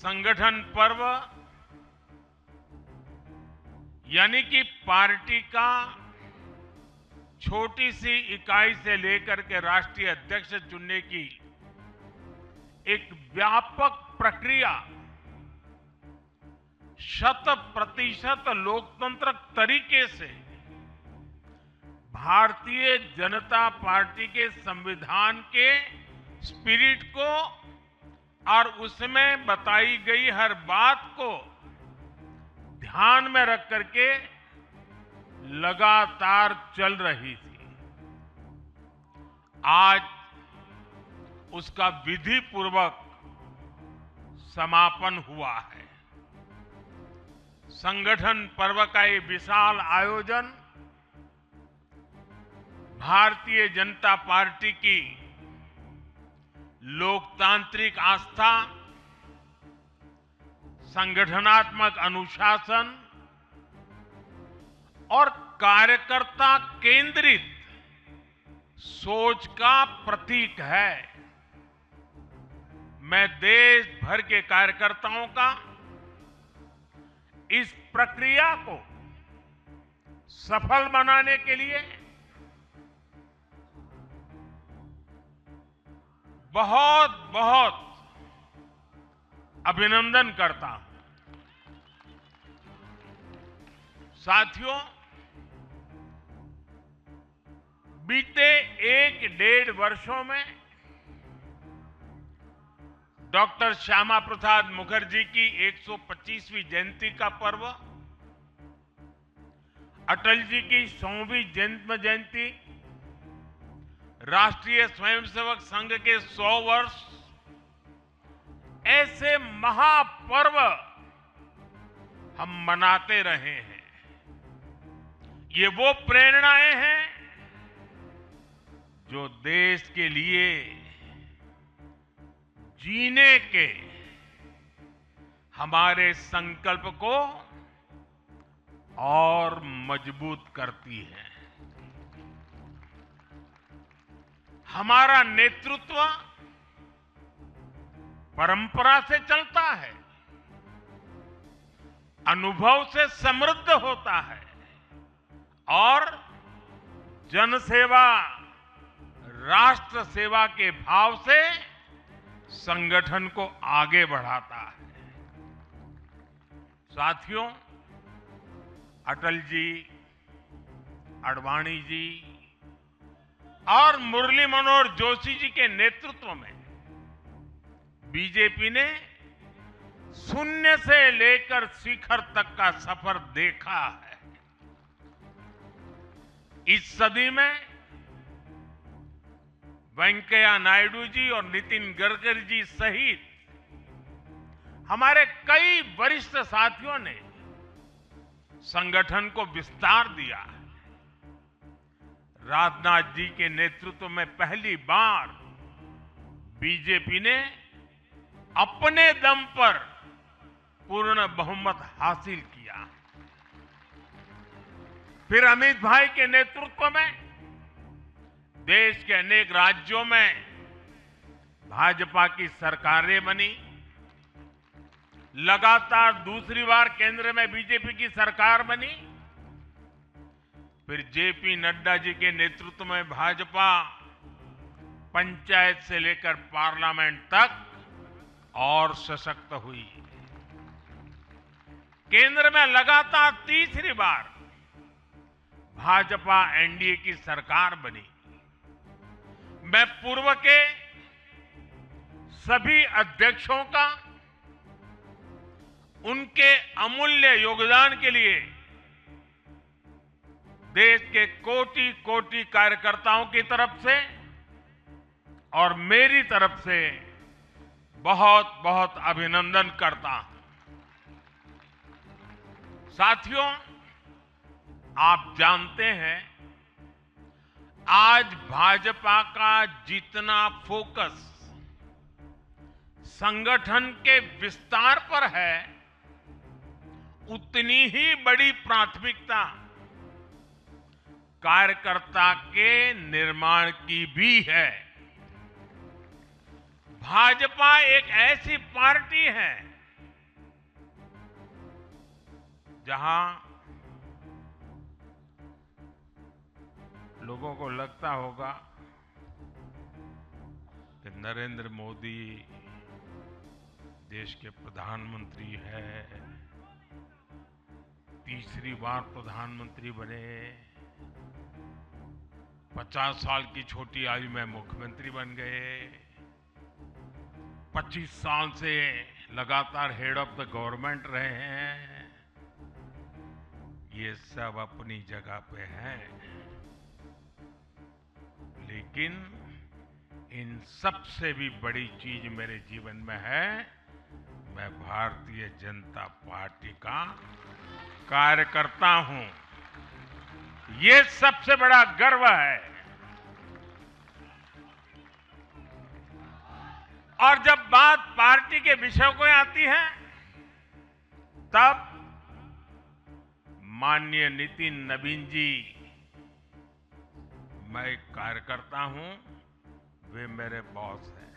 संगठन पर्व यानी कि पार्टी का छोटी सी इकाई से लेकर के राष्ट्रीय अध्यक्ष चुनने की एक व्यापक प्रक्रिया 100% लोकतंत्र तरीके से भारतीय जनता पार्टी के संविधान के स्पिरिट को और उसमें बताई गई हर बात को ध्यान में रख करके लगातार चल रही थी। आज उसका विधि पूर्वक समापन हुआ है। संगठन पर्व का ये विशाल आयोजन भारतीय जनता पार्टी की लोकतांत्रिक आस्था, संगठनात्मक अनुशासन और कार्यकर्ता केंद्रित सोच का प्रतीक है। मैं देश भर के कार्यकर्ताओं का इस प्रक्रिया को सफल बनाने के लिए बहुत बहुत अभिनंदन करता हूं। साथियों, बीते 1-1.5 वर्षों में डॉक्टर श्यामा प्रसाद मुखर्जी की 125वीं जयंती का पर्व, अटल जी की 100वीं जन्म जयंती, राष्ट्रीय स्वयंसेवक संघ के 100 वर्ष, ऐसे महापर्व हम मनाते रहे हैं। ये वो प्रेरणाएं हैं जो देश के लिए जीने के हमारे संकल्प को और मजबूत करती है। हमारा नेतृत्व परंपरा से चलता है, अनुभव से समृद्ध होता है और जनसेवा, राष्ट्र सेवा के भाव से संगठन को आगे बढ़ाता है। साथियों, अटल जी, आडवाणी जी और मुरली मनोहर जोशी जी के नेतृत्व में बीजेपी ने शून्य से लेकर शिखर तक का सफर देखा है। इस सदी में वेंकैया नायडू जी और नितिन गडकरी जी सहित हमारे कई वरिष्ठ साथियों ने संगठन को विस्तार दिया है। राजनाथ जी के नेतृत्व में पहली बार बीजेपी ने अपने दम पर पूर्ण बहुमत हासिल किया। फिर अमित भाई के नेतृत्व में देश के अनेक राज्यों में भाजपा की सरकारें बनी। लगातार दूसरी बार केंद्र में बीजेपी की सरकार बनी। फिर जेपी नड्डा जी के नेतृत्व में भाजपा पंचायत से लेकर पार्लियामेंट तक और सशक्त हुई। केंद्र में लगातार तीसरी बार भाजपा एनडीए की सरकार बनी। मैं पूर्व के सभी अध्यक्षों का उनके अमूल्य योगदान के लिए देश के कोटि कोटि कार्यकर्ताओं की तरफ से और मेरी तरफ से बहुत बहुत अभिनंदन करता हूं। साथियों, आप जानते हैं आज भाजपा का जितना फोकस संगठन के विस्तार पर है, उतनी ही बड़ी प्राथमिकता कार्यकर्ता के निर्माण की भी है। भाजपा एक ऐसी पार्टी है जहां लोगों को लगता होगा कि नरेंद्र मोदी देश के प्रधानमंत्री है, तीसरी बार प्रधानमंत्री बने, 50 साल की छोटी आयु में मुख्यमंत्री बन गए, 25 साल से लगातार हेड ऑफ द गवर्नमेंट रहे हैं। ये सब अपनी जगह पे हैं, लेकिन इन सब से भी बड़ी चीज मेरे जीवन में है, मैं भारतीय जनता पार्टी का कार्यकर्ता हूं। ये सबसे बड़ा गर्व है। और जब बात पार्टी के विषयों को आती है, तब माननीय नितिन नवीन जी, मैं एक कार्यकर्ता हूं, वे मेरे बॉस हैं।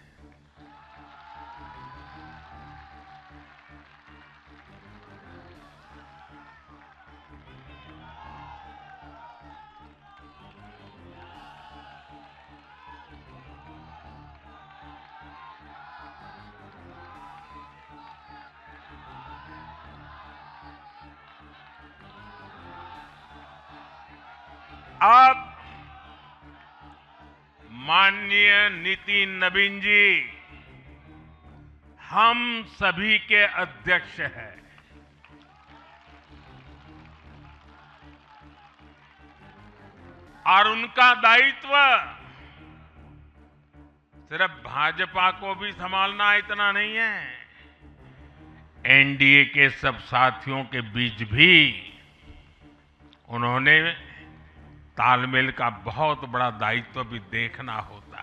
अब माननीय नितिन नवीन जी हम सभी के अध्यक्ष हैं। और उनका दायित्व सिर्फ भाजपा को भी संभालना इतना नहीं है, एनडीए के सब साथियों के बीच भी उन्होंने तालमेल का बहुत बड़ा दायित्व भी देखना होता